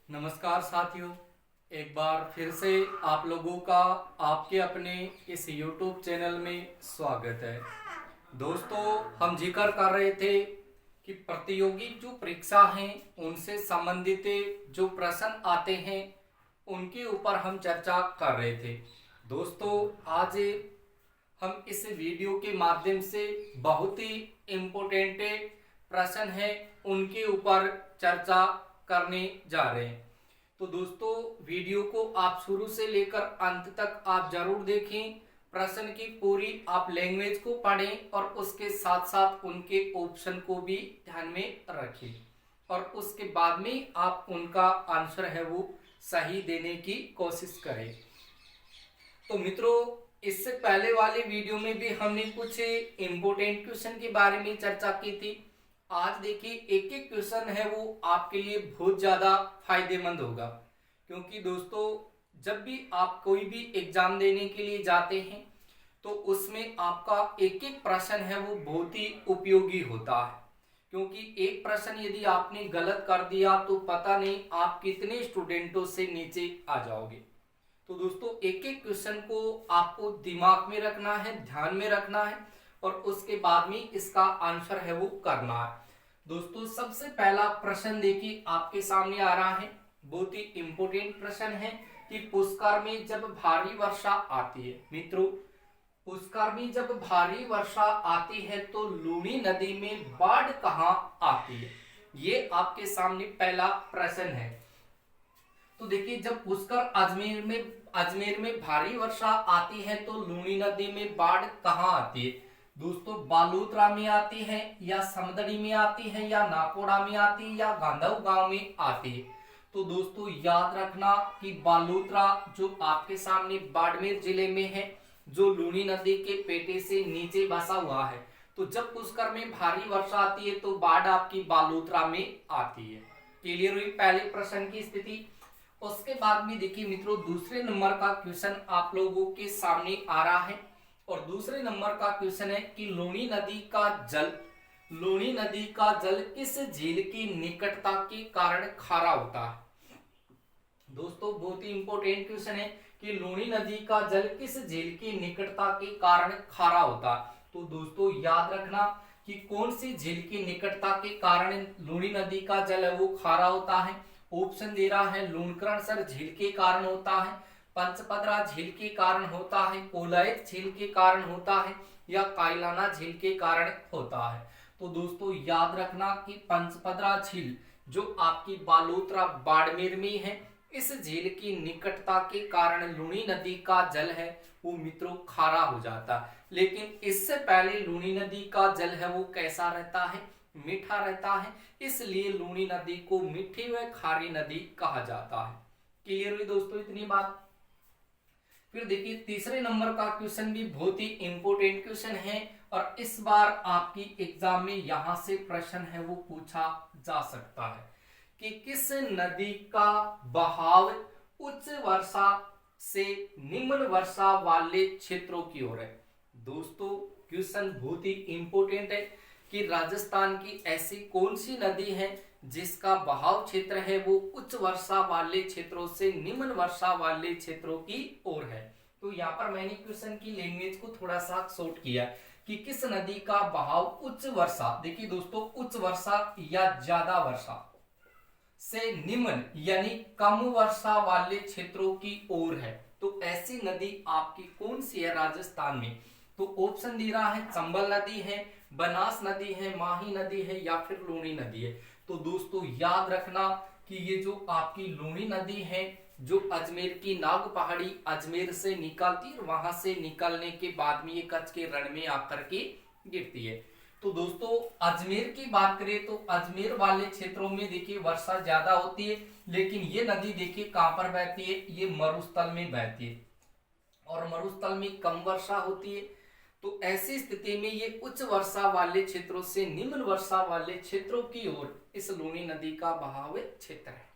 नमस्कार साथियों, एक बार फिर से आप लोगों का आपके अपने इस YouTube चैनल में स्वागत है। दोस्तों, हम जिक्र कर रहे थे कि प्रतियोगी जो परीक्षा हैं उनसे संबंधित जो प्रश्न आते हैं उनके ऊपर हम चर्चा कर रहे थे। दोस्तों, आज हम इस वीडियो के माध्यम से बहुत ही इम्पोर्टेंट प्रश्न हैं उनके ऊपर चर्चा करने जा रहे हैं। तो दोस्तों, वीडियो को आप शुरू से लेकर अंत तक आप जरूर देखें। प्रश्न की पूरी आप लैंग्वेज को पढ़ें और उसके साथ साथ उनके ऑप्शन को भी ध्यान में रखें और उसके बाद में आप उनका आंसर है वो सही देने की कोशिश करें। तो मित्रों, इससे पहले वाले वीडियो में भी हमने कुछ इंपॉर्टेंट क्वेश्चन के बारे में चर्चा की थी। आज देखिए, एक एक क्वेश्चन है वो आपके लिए बहुत ज्यादा फायदेमंद होगा, क्योंकि दोस्तों जब भी आप कोई भी एग्जाम देने के लिए जाते हैं तो उसमें आपका एक एक प्रश्न है वो बहुत ही उपयोगी होता है। क्योंकि एक प्रश्न यदि आपने गलत कर दिया तो पता नहीं आप कितने स्टूडेंटों से नीचे आ जाओगे। तो दोस्तों, एक एक क्वेश्चन को आपको दिमाग में रखना है, ध्यान में रखना है और उसके बाद में इसका आंसर है वो करना है। दोस्तों, सबसे पहला प्रश्न देखिए आपके सामने आ रहा है, बहुत ही इंपॉर्टेंट प्रश्न है कि पुष्कर में जब भारी वर्षा आती है। मित्रों, पुष्कर में जब भारी वर्षा आती है तो लूनी नदी में बाढ़ कहाँ आती है? ये आपके सामने पहला प्रश्न है। तो देखिए, जब पुष्कर अजमेर में भारी वर्षा आती है तो लूनी नदी में बाढ़ कहाँ आती है? दोस्तों, बालोतरा में आती है या समदड़ी में आती है या नाकोड़ा में आती है या गांधव गांव में आती है? तो दोस्तों याद रखना कि बालोतरा जो आपके सामने बाड़मेर जिले में है, जो लूनी नदी के पेटे से नीचे बसा हुआ है। तो जब पुष्कर में भारी वर्षा आती है तो बाढ़ आपकी बालोतरा में आती है। क्लियर हुई पहले प्रश्न की स्थिति। उसके बाद में देखिए मित्रों, दूसरे नंबर का क्वेश्चन आप लोगों के सामने आ रहा है और दूसरे नंबर का क्वेश्चन है कि लूनी नदी का जल किस झील की निकटता के कारण खारा होता है? दोस्तों, बहुत ही इंपॉर्टेंट क्वेश्चन है कि लूनी नदी का जल किस झील की निकटता के कारण खारा होता है। तो दोस्तों याद रखना कि कौन सी झील की निकटता के कारण लूनी नदी का जल है वो खारा होता है। ऑप्शन दे रहा है, लूणकरणसर झील के कारण होता है, पंचपदरा झील के कारण होता है, कोलायत झील के कारण होता है या कायलाना झील के कारण होता है। तो दोस्तों याद रखना कि पंचपदरा झील जो आपकी बालोतरा बाड़मेर में है, इस झील की निकटता के कारण लूनी नदी का जल है वो मित्रों खारा हो जाता है। लेकिन इससे पहले लूनी नदी का जल है वो कैसा रहता है? मीठा रहता है, इसलिए लूनी नदी को मीठी व खारी नदी कहा जाता है। क्लियर हुई दोस्तों इतनी बात। फिर देखिए, तीसरे नंबर का क्वेश्चन भी बहुत ही इंपॉर्टेंट क्वेश्चन है और इस बार आपकी एग्जाम में यहां से प्रश्न है वो पूछा जा सकता है कि किस नदी का बहाव उच्च वर्षा से निम्न वर्षा वाले क्षेत्रों की ओर है? दोस्तों, क्वेश्चन बहुत ही इंपॉर्टेंट है कि राजस्थान की ऐसी कौन सी नदी है जिसका बहाव क्षेत्र है वो उच्च वर्षा वाले क्षेत्रों से निम्न वर्षा वाले क्षेत्रों की ओर है। तो यहाँ पर मैंने क्वेश्चन की लैंग्वेज को थोड़ा सा शॉर्ट किया कि किस नदी का बहाव उच्च वर्षा, देखिए दोस्तों, उच्च वर्षा या ज्यादा वर्षा से निम्न यानी कम वर्षा वाले क्षेत्रों की ओर है। तो ऐसी नदी आपकी कौन सी है राजस्थान में? तो ऑप्शन दे रहा है, चंबल नदी है, बनास नदी है, माही नदी है या फिर लूनी नदी है। तो दोस्तों याद रखना कि ये जो आपकी लूनी नदी है, जो अजमेर की नाग पहाड़ी अजमेर से निकलती है, वहां से निकलने के बाद में ये कच्छ के रण में आकर के गिरती है। तो दोस्तों अजमेर की बात करें तो अजमेर वाले क्षेत्रों में देखिए वर्षा ज्यादा होती है, लेकिन ये नदी देखिए कहां पर बहती है? ये मरुस्थल में बहती है और मरुस्थल में कम वर्षा होती है। तो ऐसी स्थिति में ये उच्च वर्षा वाले क्षेत्रों से निम्न वर्षा वाले क्षेत्रों की ओर इस लूनी नदी का बहाव क्षेत्र है।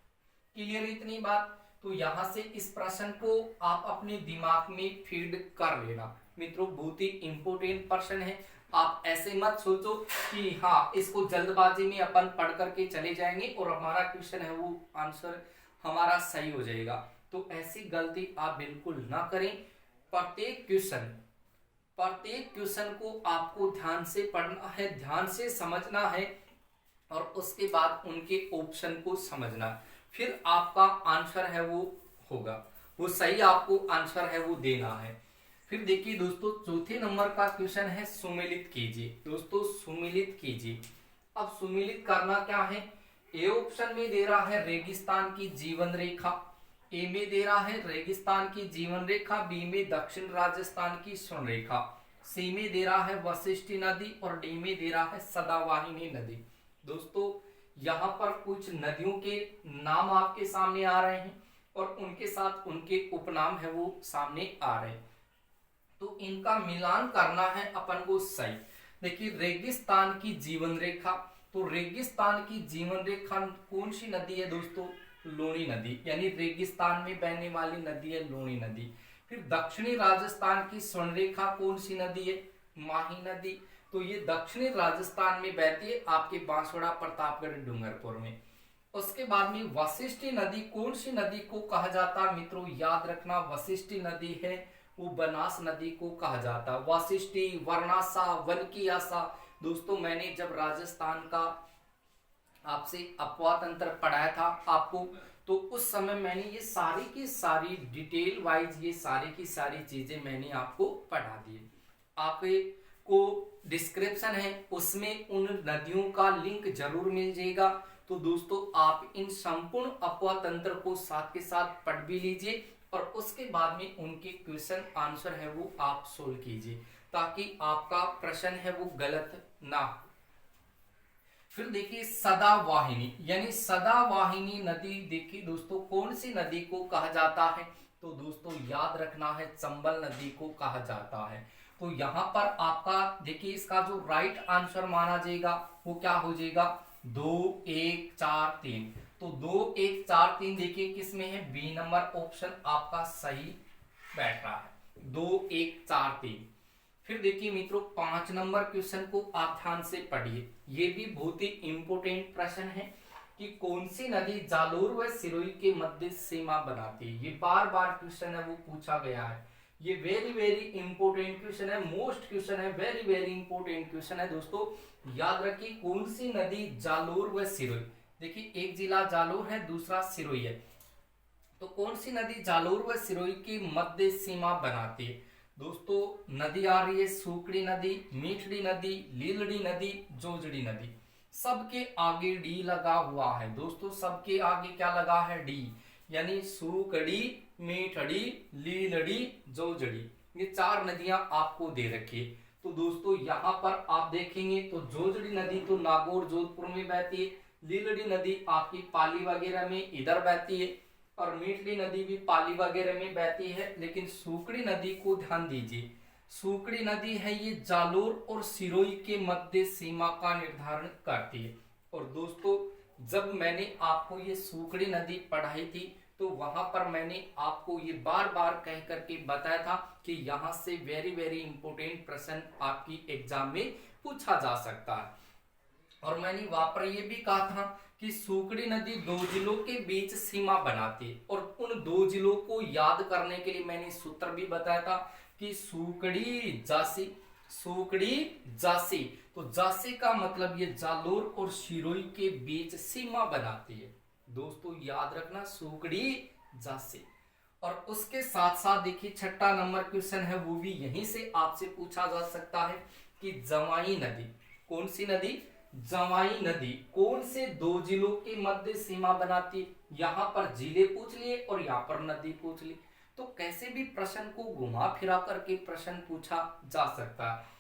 क्लियर इतनी बात। तो यहां से इस प्रश्न को आप अपने दिमाग में फीड कर लेना मित्रों, बहुत ही इंपॉर्टेंट प्रश्न है। आप ऐसे मत सोचो कि हाँ इसको जल्दबाजी में अपन पढ़ करके चले जाएंगे और हमारा क्वेश्चन है वो आंसर हमारा सही हो जाएगा। तो ऐसी गलती आप बिल्कुल ना करें। प्रत्येक क्वेश्चन को आपको ध्यान से पढ़ना है, ध्यान से समझना है और उसके बाद उनके ऑप्शन को समझना, फिर आपका आंसर है वो होगा, वो सही आपको आंसर है वो देना है। फिर देखिए दोस्तों, चौथे नंबर का क्वेश्चन है सुमेलित कीजिए। दोस्तों सुमेलित कीजिए। अब सुमेलित करना क्या है, ए ऑप्शन में दे रहा है रेगिस्तान की जीवन रेखा, ए में दे रहा है रेगिस्तान की जीवन रेखा, बी में दक्षिण राजस्थान की स्वर्ण रेखा, सी में दे रहा है वशिष्ठी नदी और डी में दे रहा है सदावाहिनी नदी। दोस्तों यहाँ पर कुछ नदियों के नाम आपके सामने आ रहे हैं और उनके साथ उनके उपनाम है वो सामने आ रहे हैं, तो इनका मिलान करना है अपन को सही। देखिए रेगिस्तान की जीवन रेखा, तो रेगिस्तान की जीवन रेखा कौन सी नदी है दोस्तों, लूणी नदी, यानी रेगिस्तान में बहने वाली नदी है लूणी नदी। फिर दक्षिणी राजस्थान की स्वर्ण रेखा कौन सी नदी है, माही नदी, तो ये दक्षिणी राजस्थान में बहती है आपके बांसवाड़ा प्रतापगढ़ डूंगरपुर में। उसके बाद में वशिष्ठी नदी कौन सी नदी को कहा जाता है मित्रों, याद रखना वशिष्ठी नदी है वो बनास नदी को कहा जाता है। वशिष्ठी, वर्णासा, वनकियासा। दोस्तों मैंने जब राजस्थान का आपसे अपवाद तंत्र पढ़ाया था आपको, तो उस समय मैंने ये सारी की सारी डिटेल वाइज ये सारी की सारी चीजें मैंने आपको पढ़ा दी। आपको डिस्क्रिप्शन है उसमें उन नदियों का लिंक जरूर मिल जाएगा। तो दोस्तों आप इन संपूर्ण अपवाद तंत्र को साथ के साथ पढ़ भी लीजिए और उसके बाद में उनके क्वेश्चन आंसर है वो आप सोल्व कीजिए, ताकि आपका प्रश्न है वो गलत ना हो। फिर देखिए सदावाहिनी, यानी सदावाहिनी नदी, देखिए दोस्तों कौन सी नदी को कहा जाता है, तो दोस्तों याद रखना है चंबल नदी को कहा जाता है। तो यहाँ पर आपका देखिए इसका जो राइट आंसर माना जाएगा वो क्या हो जाएगा, 2 1 4 3। तो 2 1 4 3 देखिए किसमें है, बी नंबर ऑप्शन आपका सही बैठ रहा है, 2 1 4 3। फिर देखिए मित्रों 5 नंबर क्वेश्चन को आप ध्यान से पढ़िए, ये भी बहुत ही इंपोर्टेंट प्रश्न है कि कौन सी नदी जालोर व सिरोही के मध्य सीमा बनाती है। ये बार बार क्वेश्चन है वो पूछा गया है, ये वेरी वेरी इंपोर्टेंट क्वेश्चन है, मोस्ट क्वेश्चन है, वेरी वेरी इंपोर्टेंट क्वेश्चन है। दोस्तों याद रखिए कौन सी नदी जालोर व सिरोही, देखिए एक जिला जालोर है दूसरा सिरोही है, तो कौन सी नदी जालोर व सिरोही की मध्य सीमा बनाती है। दोस्तों नदी आ रही है सूकड़ी नदी, मीठड़ी नदी, लीलड़ी नदी, जोजड़ी नदी। सबके आगे डी लगा हुआ है दोस्तों, सबके आगे क्या लगा है, डी, यानी सूकड़ी, मीठड़ी, लीलड़ी, जोजड़ी, ये 4 नदियां आपको दे रखी है। तो दोस्तों यहाँ पर आप देखेंगे तो जोजड़ी नदी तो नागौर जोधपुर में बहती है, लीलड़ी नदी आपकी पाली वगैरह में इधर बहती है और मीठड़ी नदी भी पाली वगैरह में बहती है। लेकिन सूकड़ी नदी को ध्यान दीजिए, सूकड़ी नदी है ये जालोर और सिरोही के मध्य सीमा का निर्धारण करती है। और दोस्तों जब मैंने आपको ये सूकड़ी नदी पढ़ाई थी तो वहां पर मैंने आपको ये बार बार कह करके बताया था कि यहाँ से वेरी वेरी इंपोर्टेंट प्रश्न आपकी एग्जाम में पूछा जा सकता है। और मैंने वहां पर ये भी कहा था कि सूकड़ी नदी 2 जिलों के बीच सीमा बनाती है और उन 2 जिलों को याद करने के लिए मैंने सूत्र भी बताया था कि सूकड़ी जासी, सूकड़ी जासी, तो जासी का मतलब ये जालोर और सिरोही के बीच सीमा बनाती है। दोस्तों याद रखना सूकड़ी जासी। और उसके साथ साथ देखिए 6 नंबर क्वेश्चन है वो भी यहीं से आपसे पूछा जा सकता है कि जवाई नदी, कौन सी नदी, जवाई नदी कौन से 2 जिलों के मध्य सीमा बनाती है। यहाँ पर जिले पूछ लिए और यहाँ पर नदी पूछ ली, तो कैसे भी प्रश्न को घुमा फिरा करके प्रश्न पूछा जा सकता है।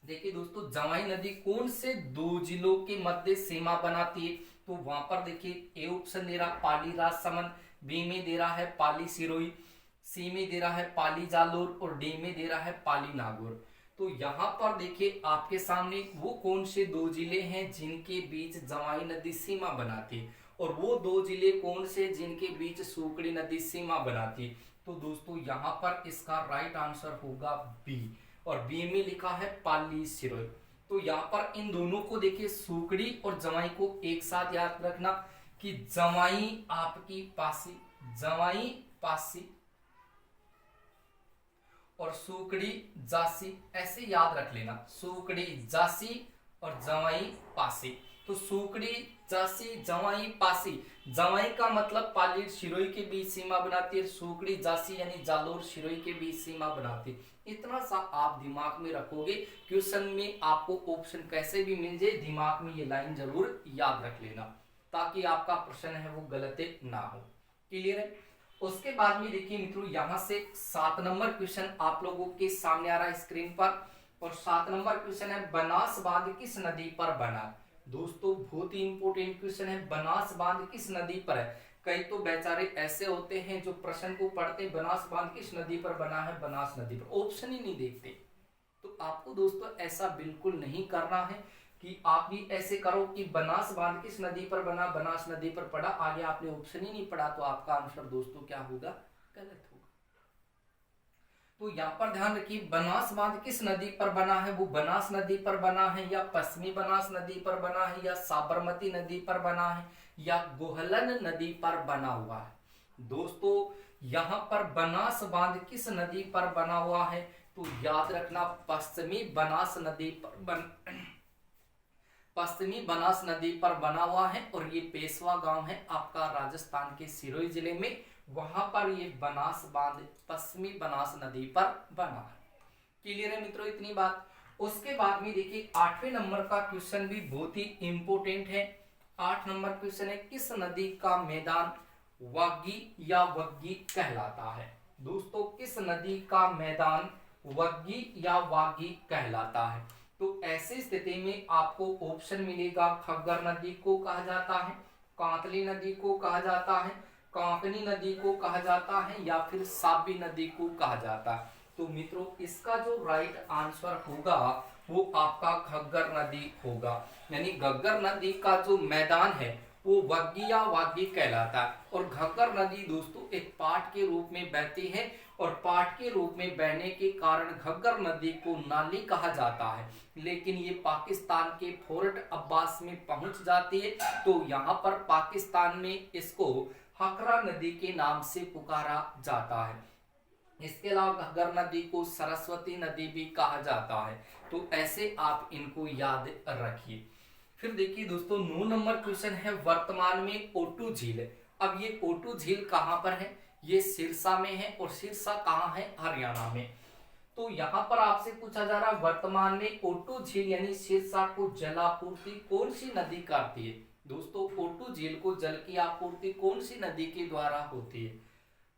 देखिए दोस्तों जवाई नदी कौन से 2 जिलों के मध्य सीमा बनाती है, तो वहां पर देखिए ए ऑप्शन दे रहा पाली राजसमंद, बी में दे रहा है पाली सिरोही, सी में दे रहा है पाली जालोर और डी में दे रहा है पाली नागौर। तो यहाँ पर देखिए आपके सामने वो कौन से 2 जिले हैं जिनके बीच जवाई नदी सीमा बनाती है और वो 2 जिले कौन से जिनके बीच सूकड़ी नदी सीमा बनाती है। तो दोस्तों यहाँ पर इसका राइट आंसर होगा बी, और बी में लिखा है पाली सिरोही। तो यहाँ पर इन दोनों को देखिए सूकड़ी और जवाई को एक साथ याद रखना कि जवाई आपकी पासी, जवाई पासी और सूकड़ी जासी, ऐसे याद रख लेना, सूकड़ी जासी और जवाई पासी। तो सूकड़ी जासी जवाई पासी, जवाई का मतलब पालीर सिरोही के बीच सीमा बनाती है, सूकड़ी जासी यानी जालोर सिरोही के बीच सीमा बनाती है। इतना सा आप दिमाग में रखोगे, क्वेश्चन में आपको ऑप्शन कैसे भी मिल जाए, दिमाग में ये लाइन जरूर याद रख लेना, ताकि आपका प्रश्न है वो गलत ना हो। क्लियर है? उसके बाद में देखिए मित्रों, यहां से 7 नंबर क्वेश्चन आप लोगों के सामने आ रहा है स्क्रीन पर, और 7 नंबर क्वेश्चन है बनास बांध किस नदी पर बना। दोस्तों बहुत ही इंपॉर्टेंट क्वेश्चन है, बनास बांध किस नदी पर है। कई तो बेचारे ऐसे होते हैं जो प्रश्न को पढ़ते बनास बांध किस नदी पर बना है, बनास नदी पर, ऑप्शन ही नहीं देखते। तो आपको दोस्तों ऐसा बिल्कुल नहीं करना है कि आप भी ऐसे करो कि बनास बांध किस नदी पर बना, बनास नदी पर पड़ा, आगे आपने ऑप्शन ही नहीं पढ़ा, तो आपका आंसर दोस्तों क्या होगा, गलत होगा। तो यहाँ पर ध्यान रखिए, बनास बांध किस नदी पर बना है, वो बनास नदी पर बना है, या पश्चिमी बनास नदी पर बना है, या साबरमती नदी पर बना है, या गोहलन नदी पर बना हुआ है। दोस्तों यहाँ पर बनास बांध किस नदी पर बना हुआ है, तो याद रखना पश्चिमी बनास नदी पर पश्चिमी बनास नदी पर बना हुआ है, और ये पेशवा गांव है आपका राजस्थान के सिरोही जिले में, वहां पर ये बनास बांध पश्चिमी बनास नदी पर बना है। क्लियर है मित्रों इतनी बात। उसके बाद में देखिए 8वें नंबर का क्वेश्चन भी बहुत ही इंपॉर्टेंट है। 8 नंबर क्वेश्चन है, किस नदी का मैदान वागी या वग्गी कहलाता है। दोस्तों किस नदी का मैदान वग्गी या वागी कहलाता है। तो ऐसी स्थिति में आपको ऑप्शन मिलेगा, खग्गर नदी को कहा जाता है, कांतली नदी को कहा जाता है, कांकनी नदी को कहा जाता है, या फिर साबी नदी को कहा जाता है। तो मित्रों इसका जो राइट आंसर होगा वो आपका घग्गर नदी होगा, यानी घग्गर नदी का जो मैदान है वो वग्गी या वागी कहलाता है। और घग्गर नदी दोस्तों एक पाट के रूप में बहती है, और पाट के रूप में बहने के कारण घग्गर नदी को नाली कहा जाता है, लेकिन ये पाकिस्तान के फोर्ट अब्बास में पहुंच जाती है, तो यहाँ पर पाकिस्तान में इसको हकरा नदी के नाम से पुकारा जाता है। इसके अलावा घग्गर नदी को सरस्वती नदी भी कहा जाता है। तो ऐसे आप इनको याद रखिए। फिर देखिए दोस्तों 9 नंबर क्वेश्चन है, वर्तमान में ओटू झील। अब ये ओटू झील कहां पर है, ये सिरसा में है, और सिरसा कहां है, हरियाणा में। तो यहाँ पर आपसे पूछा जा रहा है वर्तमान में ओटू झील यानी सिरसा को जलापूर्ति कौन सी नदी करती है। दोस्तों ओटू झील को जल की आपूर्ति कौन सी नदी के द्वारा होती है,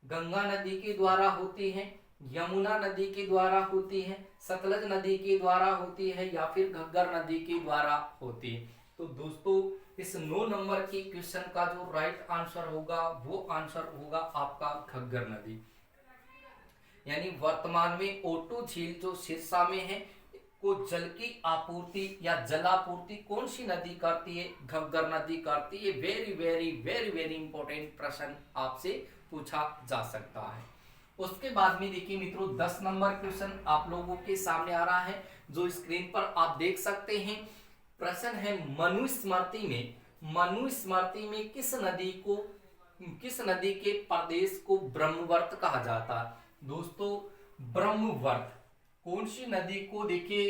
गंगा नदी के द्वारा होती है, यमुना नदी के द्वारा होती है, सतलज नदी के द्वारा होती है, या फिर घग्गर नदी के द्वारा होती है। तो दोस्तों इस 9 नंबर के क्वेश्चन का जो राइट आंसर होगा वो आंसर होगा आपका घग्गर नदी। यानी वर्तमान में ओटू झील जो सिरसा में है को जल की आपूर्ति या जलापूर्ति कौन सी नदी करती है, घग्गर नदी करती है। Very very very very important प्रश्न आपसे पूछा जा सकता है। उसके बाद में देखिए मित्रों 10 नंबर क्वेश्चन आप लोगों के सामने आ रहा है, जो स्क्रीन पर आप देख सकते हैं। प्रश्न है मनुस्मृति में किस नदी के प्रदेश को ब्रह्मवर्त कहा जाता है। दोस्तों ब्रह्मवर्त कौन सी नदी को देखिए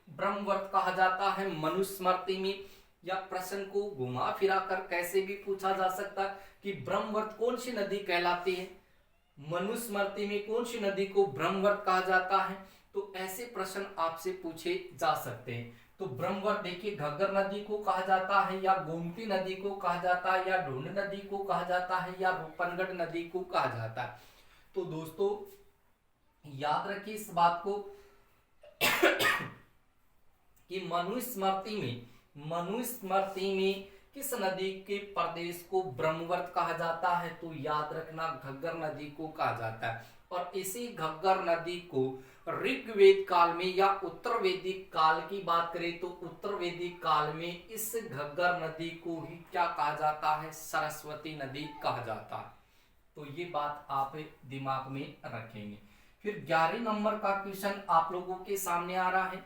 ब्रह्मवर्त कहा जाता है मनुस्मृति में, या प्रश्न को घुमा फिरा कर कैसे भी पूछा जा सकता है कि ब्रह्मवर्त कौन सी नदी कहलाती है, मनुस्मृति में कौन सी नदी को ब्रह्मवर्त कहा जाता है। तो ऐसे प्रश्न आपसे पूछे जा सकते हैं। तो ब्रह्मवर्त देखिए घग्गर नदी को कहा जाता है, या गोमती नदी को कहा जाता है, या ढूंढ नदी को कहा जाता है, या रूपनगढ़ नदी को कहा जाता है। तो दोस्तों याद रखिए इस बात को कि मनुस्मृति में किस नदी के प्रदेश को ब्रह्मवर्त कहा जाता है। तो याद रखना घग्गर नदी को कहा जाता है। और इसी घग्गर नदी को ऋग्वेद काल में या उत्तर वैदिक काल की बात करें तो उत्तर वैदिक काल में इस घग्गर नदी को ही क्या कहा जाता है, सरस्वती नदी कहा जाता है। तो ये बात आप दिमाग में रखेंगे। फिर 11 नंबर का क्वेश्चन आप लोगों के सामने आ रहा है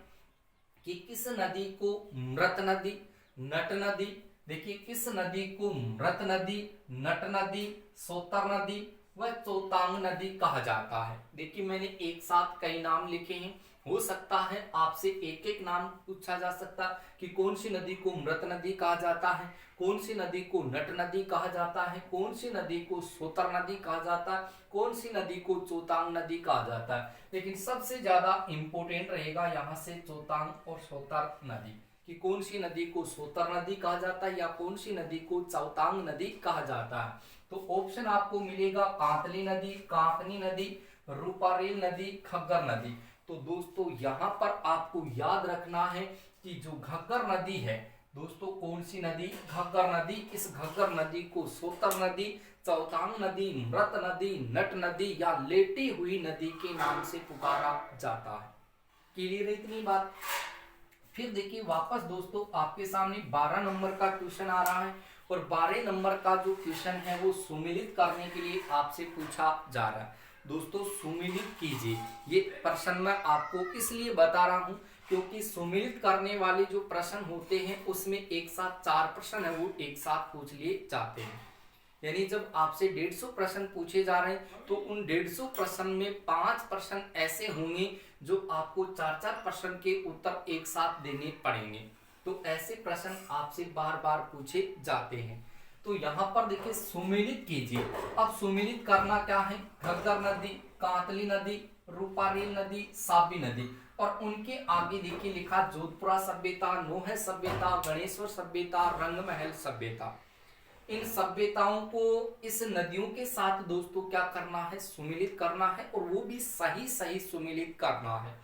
कि किस नदी को मृत नदी, नट नदी, देखिए किस नदी को मृत नदी, नट नदी, सोतर नदी व चौतांग नदी कहा जाता है। देखिए मैंने एक साथ कई नाम लिखे हैं, हो सकता है आपसे एक एक नाम पूछा जा सकता कि कौन सी नदी को मृत नदी कहा जाता है, कौन सी नदी को नट नदी कहा जाता है, कौन सी नदी को सोतर नदी कहा जाता है, कौन सी नदी को चौतांग नदी कहा जाता है। लेकिन सबसे ज्यादा इंपॉर्टेंट रहेगा यहाँ से चौतांग और सोतर नदी, कि कौन सी नदी को सोतर नदी कहा जाता है या कौन सी नदी को चौतांग नदी कहा जाता है। तो ऑप्शन आपको मिलेगा कांतली नदी, कांतनी नदी, रूपारेल नदी, घग्गर नदी। तो दोस्तों यहाँ पर आपको याद रखना है कि जो घग्गर नदी है दोस्तों, कौन सी नदी, घग्गर नदी। इस घग्गर नदी को सोतर नदी, चौतांग नदी, मृत नदी, नट नदी या लेटी हुई नदी के नाम से पुकारा जाता है। क्लियर है इतनी बात। फिर देखिए वापस दोस्तों आपके सामने 12 नंबर का क्वेश्चन आ रहा है और 12 नंबर का जो क्वेश्चन है वो सुमेलित करने के लिए आपसे पूछा जा रहा है। दोस्तों सुमेलित कीजिए, ये प्रश्न मैं आपको इसलिए बता रहा हूं क्योंकि सुमेलित करने वाले जो प्रश्न होते हैं उसमें एक साथ 4 प्रश्न है वो एक साथ पूछ लिए जाते हैं। यानी जब आपसे 150 प्रश्न पूछे जा रहे हैं तो उन 150 प्रश्न में 5 प्रश्न ऐसे होंगे जो आपको 4-4 प्रश्न के उत्तर एक साथ देने पड़ेंगे। तो ऐसे प्रश्न आपसे बार बार पूछे जाते हैं। तो यहाँ पर देखिए सुमेलित कीजिए। अब सुमेलित करना क्या है, घग्गर नदी, कांतली नदी, रूपारेल नदी, साबी नदी और उनके आगे देखिए लिखा जोधपुरा सभ्यता, नोह सभ्यता, गणेश्वर सभ्यता, रंगमहल सभ्यता। इन सभ्यताओं को इस नदियों के साथ दोस्तों क्या करना है, सुमेलित करना है और वो भी सही सही सुमेलित करना है।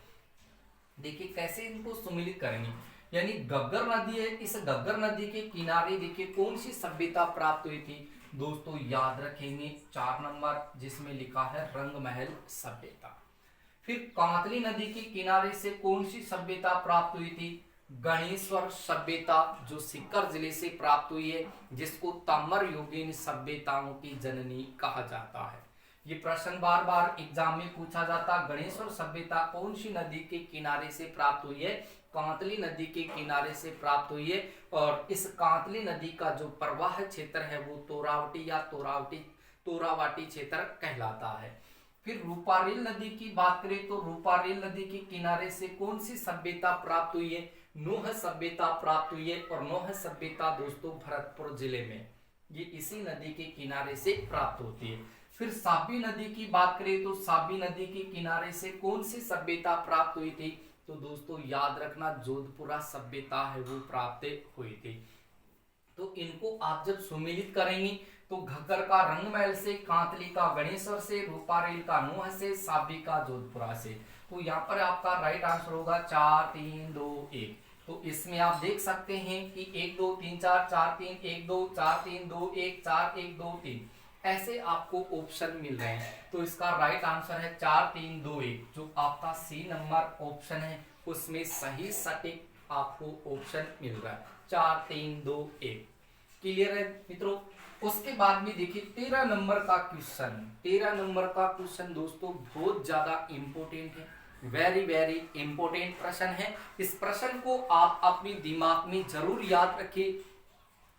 देखिए कैसे इनको सुमेलित करेंगे, यानी घग्गर नदी है, इस घग्गर नदी के किनारे देखिए कौन सी सभ्यता प्राप्त हुई थी दोस्तों, याद रखेंगे 4 नंबर जिसमें लिखा है रंगमहल सभ्यता। फिर कांतली नदी के किनारे से कौन सी सभ्यता प्राप्त हुई थी, गणेश्वर सभ्यता जो सीकर जिले से प्राप्त हुई है, जिसको तमर युगीन सभ्यताओं की जननी कहा जाता है। ये प्रश्न बार बार एग्जाम में पूछा जाता, गणेश्वर सभ्यता कौन सी नदी के किनारे से प्राप्त हुई है, कांतली नदी के किनारे से प्राप्त हुई है। और इस कांतली नदी का जो प्रवाह क्षेत्र है वो तोरावटी या तोरावाटी क्षेत्र कहलाता है। फिर रूपारेल नदी की बात करें तो रूपारेल नदी के किनारे से कौन सी सभ्यता प्राप्त हुई है, नोह सभ्यता प्राप्त हुई है। और नोह सभ्यता दोस्तों भरतपुर जिले में, ये इसी नदी के किनारे से प्राप्त होती है। फिर साबी नदी की बात करें तो साबी नदी के किनारे से कौन सी सभ्यता प्राप्त हुई थी, तो दोस्तों याद रखना जोधपुरा सभ्यता है वो प्राप्त हुई थी। तो इनको आप जब सुमेलित करेंगे तो घग्गर का रंगमहल से, कांतली का गणेश्वर से, रूपारेल का नोह से, साबी का जोधपुरा से। तो यहाँ पर आपका राइट आंसर होगा 4 3 2 1। तो इसमें आप देख सकते हैं कि 1 2 3 4 4 3 1 2 4 3 2 1 4 1 2 3 ऐसे आपको ऑप्शन मिल रहे हैं। तो इसका राइट आंसर है 4 3 2 1, जो आपका सी नंबर ऑप्शन है उसमें सही सटीक आपको ऑप्शन मिल रहा है 4 3 2 1। क्लियर है मित्रों। उसके बाद में देखिए 13 नंबर का क्वेश्चन। 13 नंबर का क्वेश्चन दोस्तों बहुत ज्यादा इंपॉर्टेंट है, वेरी वेरी इंपॉर्टेंट प्रश्न है। इस प्रश्न को आप अपने दिमाग में जरूर याद रखिए।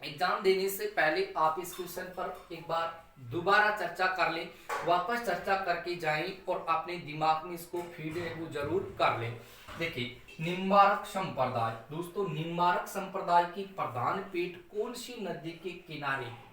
एग्जाम देने से पहले आप इस क्वेश्चन पर एक बार दोबारा चर्चा कर लें, वापस चर्चा करके जाएं और अपने दिमाग में इसको फीड है वो जरूर कर लें। देखिए निम्बारक संप्रदाय, दोस्तों निम्बारक संप्रदाय की प्रधान पीठ कौन सी नदी के किनारे है।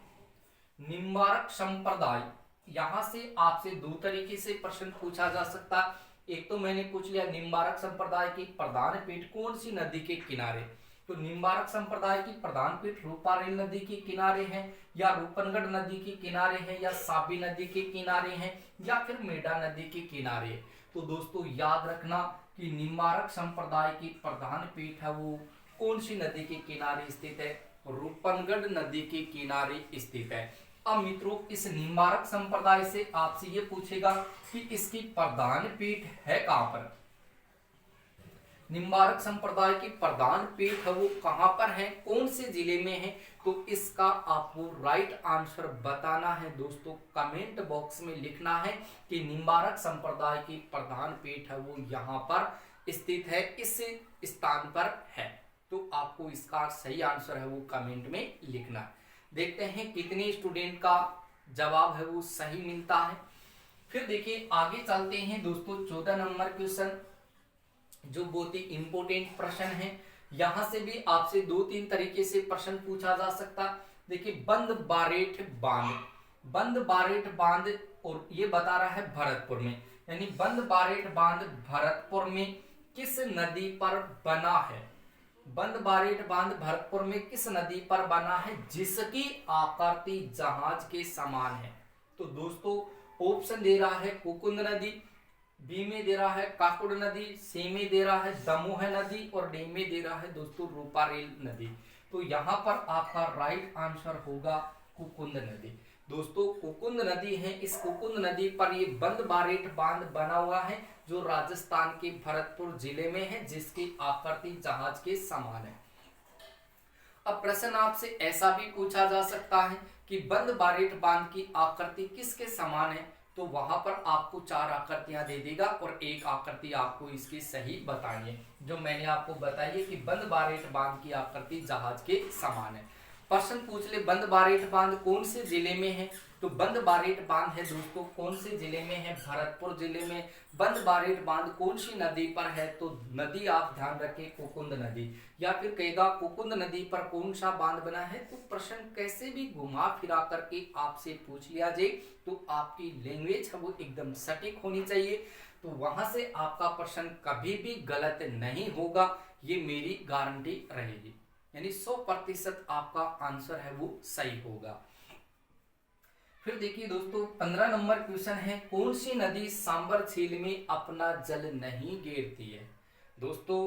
निम्बारक संप्रदाय, यहां से आपसे 2 तरीके से प्रश्न पूछा जा सकता। एक तो मैंने पूछ लिया निम्बारक संप्रदाय की प्रधान पीठ कौन सी नदी के किनारे, तो निम्बारक संप्रदाय की प्रधान पीठ रूपारेल नदी के किनारे है या रूपनगढ़ नदी के किनारे है या साबी नदी के किनारे है या फिर मेढा नदी के किनारे। तो दोस्तों याद रखना कि निम्बारक संप्रदाय की प्रधान पीठ है वो कौन सी नदी के किनारे स्थित है, रूपनगढ़ नदी के किनारे स्थित है। अब मित्रों इस निम्बारक संप्रदाय से आपसे ये पूछेगा कि इसकी प्रधान पीठ है कहां पर। निम्बारक संप्रदाय की प्रधान पीठ है वो कहां पर है, कौन से जिले में है, तो इसका आपको राइट आंसर बताना है दोस्तों। कमेंट बॉक्स में लिखना है कि निम्बारक संप्रदाय की प्रधान पीठ है वो यहाँ पर स्थित है, इस स्थान पर है। तो आपको इसका सही आंसर है वो कमेंट में लिखना है। देखते हैं कितने स्टूडेंट का जवाब है वो सही मिलता है। फिर देखिए आगे चलते हैं दोस्तों, 14 नंबर क्वेश्चन जो बहुत ही इंपॉर्टेंट प्रश्न है। यहां से भी आपसे 2-3 तरीके से प्रश्न पूछा जा सकता। देखिए बंद बारेठ बांध, बंद बारेठ बांध, और ये बता रहा है भरतपुर में, यानी बंद बारेठ बांध भरतपुर में किस नदी पर बना है। बंद बारेठ बांध भरतपुर में किस नदी पर बना है जिसकी आकृति जहाज के समान है। तो दोस्तों ऑप्शन दे रहा है कुकुंद नदी, बी में दे रहा है काकुड़ नदी, सी में दे रहा है दमोह नदी, और डी में दे रहा है दोस्तों रूपारेल नदी। तो यहाँ पर आपका राइट आंसर होगा कुकुंद नदी। दोस्तों कुकुंद नदी है, इस कुकुंद नदी पर ये बंद बारेठ बांध बना हुआ है जो राजस्थान के भरतपुर जिले में है, जिसकी आकृति जहाज के समान है। अब प्रश्न आपसे ऐसा भी पूछा जा सकता है कि बंद बारेठ बांध की आकृति किसके समान है, तो वहां पर आपको 4 आकृतियां दे देगा और एक आकृति आपको इसकी सही बतानी है, जो मैंने आपको बताई है कि बंद बारेठ बांध की आकृति जहाज के समान है। प्रश्न पूछ ले बंद बारेठ बांध कौन से जिले में है, तो बंद बारेठ बांध है दोस्तों कौन से जिले में है, भरतपुर जिले में। बंद बारेठ बांध कौन सी नदी पर है, तो नदी आप ध्यान रखें कुकुंद नदी। या फिर कहेगा कुकुंद नदी पर कौन सा बांध बना है, तो प्रश्न कैसे भी घुमा फिरा करके आपसे पूछ लिया जाए तो आपकी लैंग्वेज है वो एकदम सटीक होनी चाहिए, तो वहां से आपका प्रश्न कभी भी गलत नहीं होगा, ये मेरी गारंटी रहेगी, यानी 100% आपका आंसर है वो सही होगा। फिर देखिए दोस्तों 15 नंबर क्वेश्चन है, कौन सी नदी सांबर झील में अपना जल नहीं घेरती है। दोस्तों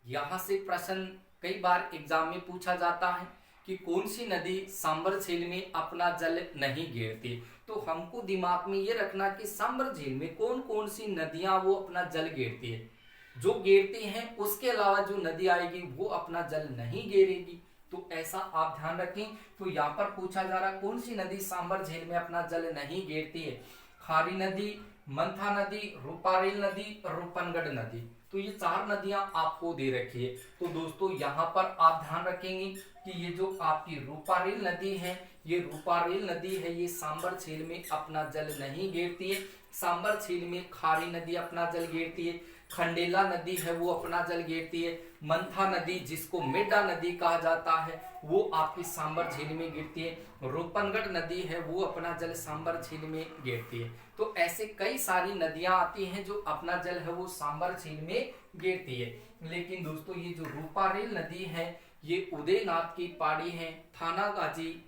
यहां से प्रश्न कई बार एग्जाम में पूछा जाता है कि कौन सी नदी सांबर झील में अपना जल नहीं घेरती, तो हमको दिमाग में ये रखना कि सांबर झील में कौन कौन सी नदियां वो अपना जल घेरती है, जो घेरती हैं उसके अलावा जो नदी आएगी वो अपना जल नहीं घेरेगी, तो ऐसा आप ध्यान रखें। तो यहाँ पर पूछा जा रहा कौन सी नदी सांबर झील में अपना जल नहीं घेरती है, खारी नदी, मंथा नदी, रूपारेल नदी, रूपनगढ़ नदी। तो ये 4 नदियां आपको दे रखी है। तो दोस्तों यहाँ पर आप ध्यान रखेंगे कि ये जो आपकी रूपारेल नदी है, ये रूपारेल नदी है, ये सांबर झील में अपना जल नहीं घेरती है। सांबर झील में खारी नदी अपना जल घेरती है, खंडेला नदी है वो अपना जल घेरती है, मंथा नदी जिसको मेडा नदी कहा जाता है वो आपकी सांबर झील में गिरती है, रूपनगढ़ नदी है वो अपना जल सांबर झील में गिरती है। तो ऐसे कई सारी नदियां आती हैं जो अपना जल है वो सांबर झील में गिरती है। लेकिन दोस्तों ये जो रूपारेल नदी है ये उदयनाथ की पहाड़ी है, थानागाजी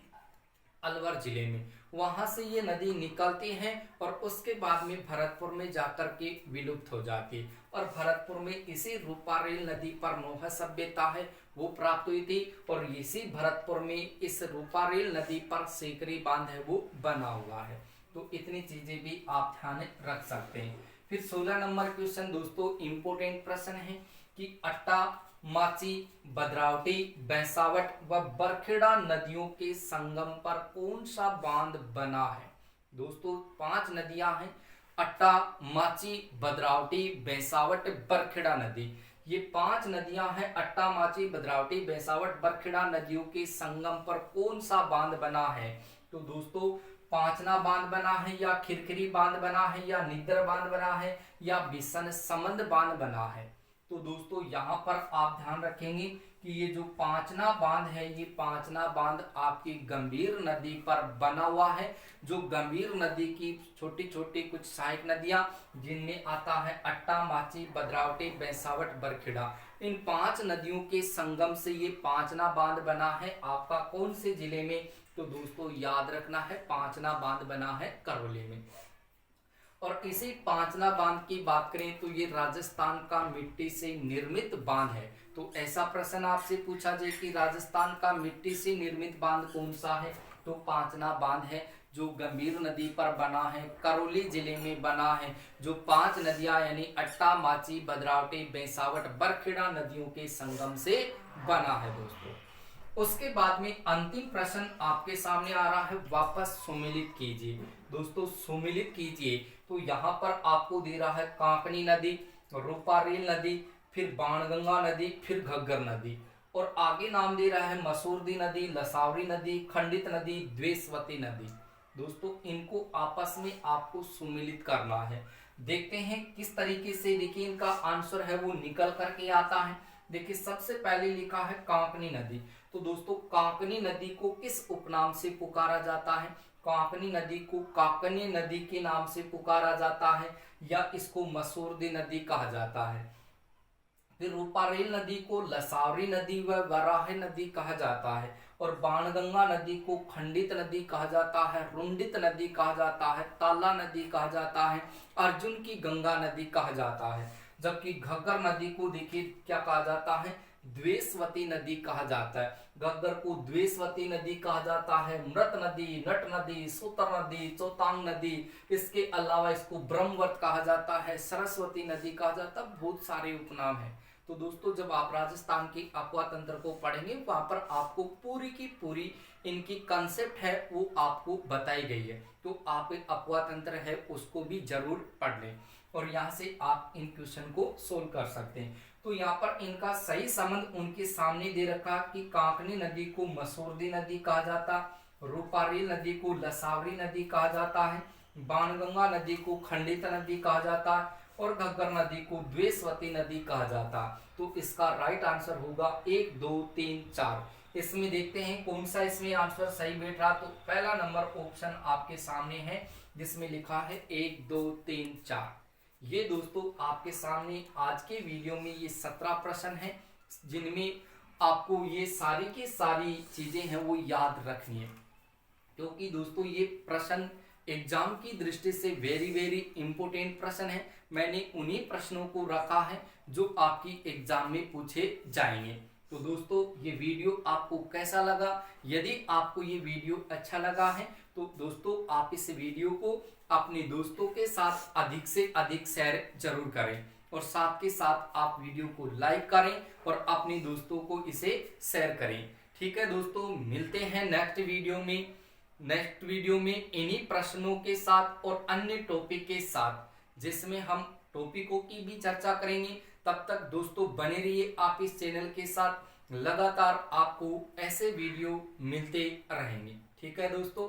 अलवर जिले में, वहां से ये नदी निकलती है और उसके बाद में भरतपुर में जाकर के विलुप्त हो जाती है। और भरतपुर में इसी रूपारेल नदी पर नौहा सभ्यता है वो प्राप्त हुई थी, और इसी भरतपुर में इस रूपारेल नदी पर सेकरी बांध है वो बना हुआ है। तो इतनी चीजें भी आप ध्यान रख सकते हैं। फिर 16 नंबर क्वेश्चन दोस्तों इंपोर्टेंट प्रश्न है कि अट्टा, माची, भद्रावती, बैंसावट व बरखेड़ा नदियों के संगम पर कौन सा बांध बना है। दोस्तों 5 नदियां हैं, अट्टा, माची, भद्रावती, बैंसावट, बरखेड़ा नदी। ये 5 नदियां हैं, अट्टा, माची, भद्रावती, बैंसावट, बरखेड़ा नदियों के संगम पर कौन सा बांध बना है। तो दोस्तों पांचना बांध बना है, या खिरखिरी बांध बना है, या निद्र बांध बना है, या बिसन समंद बांध बना है। तो दोस्तों यहाँ पर आप ध्यान रखेंगे कि ये जो पांचना बांध है, ये पांचना बांध आपकी गंभीर नदी पर बना हुआ है। जो गंभीर नदी की छोटी छोटी कुछ सहायक नदियां जिनमें आता है अट्टा, माची, भद्रावती, बैंसावट, बरखेड़ा, इन 5 नदियों के संगम से ये पांचना बांध बना है आपका कौन से जिले में। तो दोस्तों याद रखना है पांचना बांध बना है करौली में। और इसी पांचना बांध की बात करें तो ये राजस्थान का मिट्टी से निर्मित बांध है। तो ऐसा प्रश्न आपसे पूछा जाए कि राजस्थान का मिट्टी से निर्मित बांध कौन सा है, तो पांचना बांध है जो गंभीर नदी पर बना है, करौली जिले में बना है। जो 5 नदियां यानी अट्टा, माची, भद्रावती, बैंसावट, बरखेड़ा नदियों के संगम से बना है दोस्तों। उसके बाद में अंतिम प्रश्न आपके सामने आ रहा है, वापस सुमेलित कीजिए। दोस्तों सुमेलित कीजिए, तो यहाँ पर आपको दे रहा है कांकनी नदी, रूपारेल नदी, फिर बाणगंगा नदी, फिर घग्गर नदी। और आगे नाम दे रहा है मसूरदी नदी, लसावरी नदी, खंडित नदी, द्वेषवती नदी। दोस्तों इनको आपस में आपको सुमिलित करना है। देखते हैं किस तरीके से, देखिए इनका आंसर है वो निकल करके आता है। देखिए सबसे पहले लिखा है कांकनी नदी। तो दोस्तों कांकनी नदी को किस उपनाम से पुकारा जाता है? कांकनी नदी को काकनी नदी के नाम से पुकारा जाता है या इसको मसूरदी नदी कहा जाता है। फिर रूपारेल नदी को लसावरी नदी व वराह नदी कहा जाता है और बाणगंगा नदी को खंडित नदी कहा जाता है, रुंडित नदी कहा जाता है, ताला नदी कहा जाता है, अर्जुन की गंगा नदी कहा जाता है। जबकि घग्गर नदी को देखिए क्या कहा जाता है? द्वेषवती नदी कहा जाता है। घग्गर को द्वेषवती नदी कहा जाता है, मृत नदी, नट नदी, सूतर नदी, चौतांग नदी, इसके अलावा इसको ब्रह्मवत कहा जाता है, सरस्वती नदी कहा जाता है, बहुत सारे उपनाम है। तो दोस्तों जब आप राजस्थान के अक्वा तंत्र को पढ़ेंगे वहां पर आपको पूरी की पूरी इनकी कंसेप्ट है वो आपको बताई गई है। तो आप एक अक्वा तंत्र है उसको भी जरूर पढ़ लें और यहाँ से आप इन क्वेश्चन को सोल्व कर सकते हैं। तो यहाँ पर इनका सही संबंध उनके सामने दे रखा कि कांकनी नदी को मसूरदी नदी कहा जाता, रूपारेल नदी को लसावरी नदी कहा जाता है, बाणगंगा नदी को खंडित नदी कहा जाता है और घग्गर नदी को द्वेषवती नदी कहा जाता। तो इसका राइट आंसर होगा 1 2 3 4। इसमें देखते हैं कौन सा इसमें आंसर सही बैठ रहा। तो पहला नंबर ऑप्शन आपके सामने है जिसमें लिखा है 1 2 3 4। ये दोस्तों आपके सामने आज के वीडियो में ये 17 प्रश्न हैं जिनमें आपको ये सारी की सारी चीजें हैं वो याद रखनी है, क्योंकि दोस्तों ये प्रश्न एग्जाम की दृष्टि से वेरी वेरी इंपोर्टेंट प्रश्न है। मैंने उन्हीं प्रश्नों को रखा है जो आपकी एग्जाम में पूछे जाएंगे। तो दोस्तों ये वीडियो आपको कैसा लगा? यदि आपको ये वीडियो अच्छा लगा है तो दोस्तों आप इस वीडियो को अपने दोस्तों के साथ अधिक से अधिक शेयर जरूर करें और साथ के साथ आप वीडियो को लाइक करें और अपने दोस्तों को इसे शेयर करें। ठीक है दोस्तों, मिलते हैं नेक्स्ट वीडियो में इन्हीं प्रश्नों के साथ और अन्य टॉपिक के साथ जिसमें हम टॉपिकों की भी चर्चा करेंगे। तब तक दोस्तों बने रहिए आप इस चैनल के साथ, लगातार आपको ऐसे वीडियो मिलते रहेंगे। ठीक है दोस्तों।